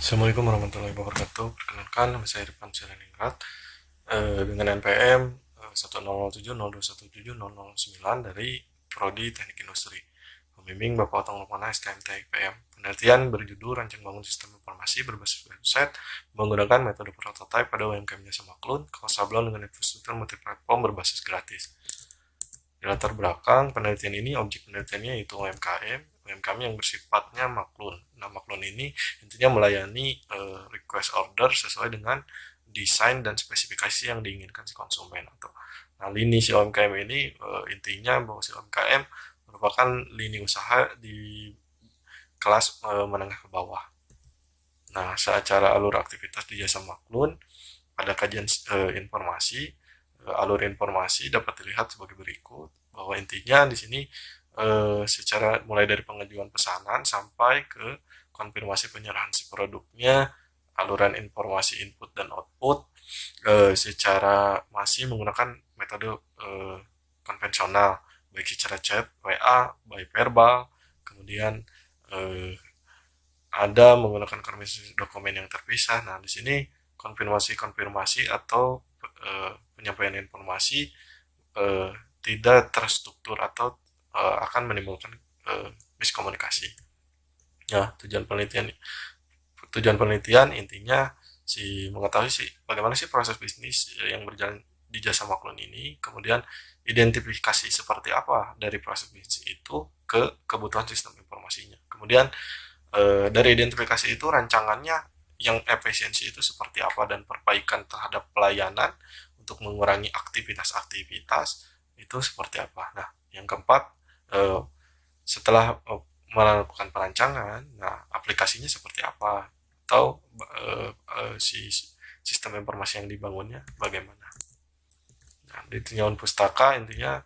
Assalamualaikum warahmatullahi wabarakatuh. Perkenalkan, nama saya Irfan Sireningrat dengan NPM 10070217009 dari Prodi Teknik Industri. Pembimbing Bapak Otong Lukmana STMT IPM. Penelitian berjudul Rancang Bangun Sistem Informasi berbasis website menggunakan metode prototype pada UMKM Jasa Maklun, sablon dengan infrastruktur multiplatform berbasis gratis. Di latar belakang penelitian ini, objek penelitiannya yaitu UMKM yang bersifatnya maklun. Nah, maklun ini intinya melayani request order sesuai dengan desain dan spesifikasi yang diinginkan si konsumen. Nah, lini si UMKM ini intinya bahwa si UMKM merupakan lini usaha di kelas menengah ke bawah. Nah, secara alur aktivitas di jasa maklun, pada kajian informasi, alur informasi dapat dilihat sebagai berikut, bahwa intinya di sini secara mulai dari pengajuan pesanan sampai ke konfirmasi penyerahan si produknya, aluran informasi input dan output secara masih menggunakan metode konvensional, baik secara chat, WA, by verbal, kemudian ada menggunakan dokumen yang terpisah. Nah, di sini konfirmasi atau penyampaian informasi tidak terstruktur atau akan menimbulkan miskomunikasi. Ya, tujuan penelitian intinya mengetahui bagaimana sih proses bisnis yang berjalan di jasa maklun ini, kemudian identifikasi seperti apa dari proses bisnis itu ke kebutuhan sistem informasinya. Kemudian dari identifikasi itu rancangannya yang efisiensi itu seperti apa dan perbaikan terhadap pelayanan untuk mengurangi aktivitas-aktivitas itu seperti apa. Nah, yang keempat, setelah melakukan perancangan, nah aplikasinya seperti apa atau si sistem informasi yang dibangunnya bagaimana. Nah, di tinjauan pustaka intinya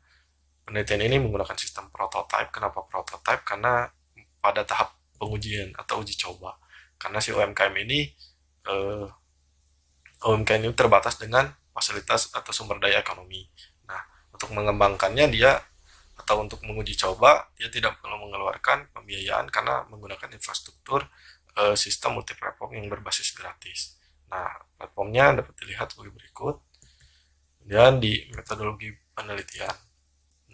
penelitian ini menggunakan sistem prototype. Kenapa prototype? Karena pada tahap pengujian atau uji coba. Karena si UMKM ini terbatas dengan fasilitas atau sumber daya ekonomi. Nah, untuk mengembangkannya atau untuk menguji coba, dia tidak perlu mengeluarkan pembiayaan karena menggunakan infrastruktur sistem multiplatform yang berbasis gratis. Nah, platformnya dapat dilihat sebagai berikut. Dan di metodologi penelitian.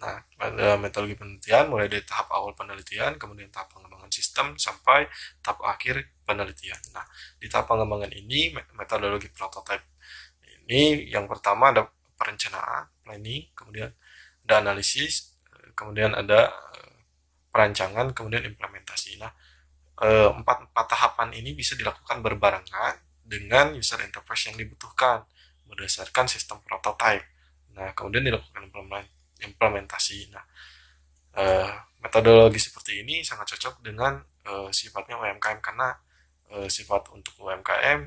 Nah, pada metodologi penelitian mulai dari tahap awal penelitian, kemudian tahap pengembangan sistem, sampai tahap akhir penelitian. Nah, di tahap pengembangan ini, metodologi prototype ini yang pertama ada perencanaan, planning, kemudian ada analisis, kemudian ada perancangan, kemudian implementasi. Nah, empat tahapan ini bisa dilakukan berbarengan dengan user interface yang dibutuhkan berdasarkan sistem prototype. Nah, kemudian dilakukan implementasi. Nah, metodologi seperti ini sangat cocok dengan sifatnya UMKM karena sifat untuk UMKM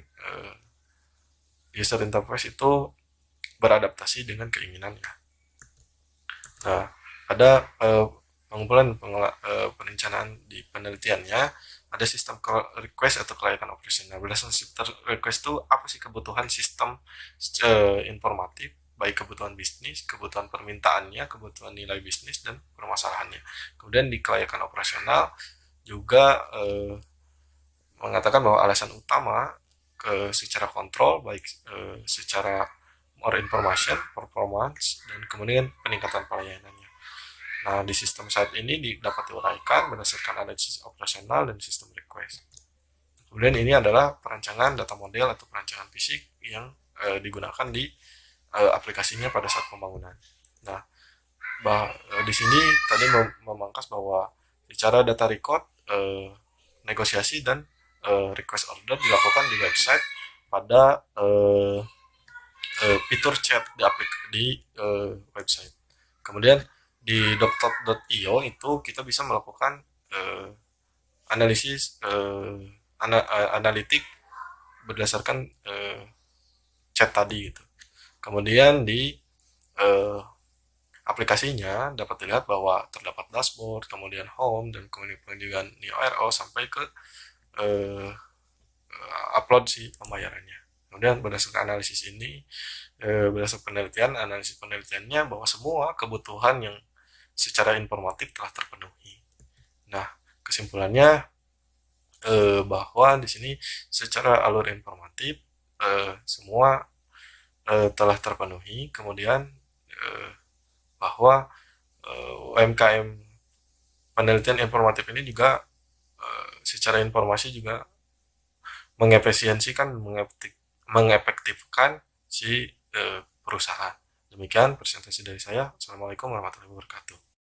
user interface itu beradaptasi dengan keinginannya. Nah, ada pengumpulan perencanaan di penelitiannya, ada sistem request atau kelayakan operasional. Berdasarkan sistem request itu apa sih kebutuhan sistem informatif, baik kebutuhan bisnis, kebutuhan permintaannya, kebutuhan nilai bisnis, dan permasalahannya. Kemudian di kelayakan operasional juga mengatakan bahwa alasan utama secara kontrol, baik secara more information, performance, dan kemudian peningkatan pelayanannya. Nah, di sistem saat ini dapat diuraikan berdasarkan analisis operasional dan sistem request. Kemudian ini adalah perancangan data model atau perancangan fisik yang digunakan di aplikasinya pada saat pembangunan. Nah, di sini tadi memangkas bahwa secara data record, negosiasi dan request order dilakukan di website pada fitur chat di website. Kemudian di doctor.io itu kita bisa melakukan analisis analitik berdasarkan chat tadi gitu. Kemudian di aplikasinya dapat dilihat bahwa terdapat dashboard, kemudian home, dan kemudian URL sampai ke upload si pembayarannya. Kemudian berdasarkan analisis ini, berdasarkan analisis penelitiannya bahwa semua kebutuhan yang secara informatif telah terpenuhi. Nah, kesimpulannya bahwa di sini secara alur informatif semua telah terpenuhi. Kemudian bahwa UMKM penelitian informatif ini juga secara informasi juga mengefisiensikan, mengefektifkan si perusahaan. Demikian presentasi dari saya. Assalamualaikum warahmatullahi wabarakatuh.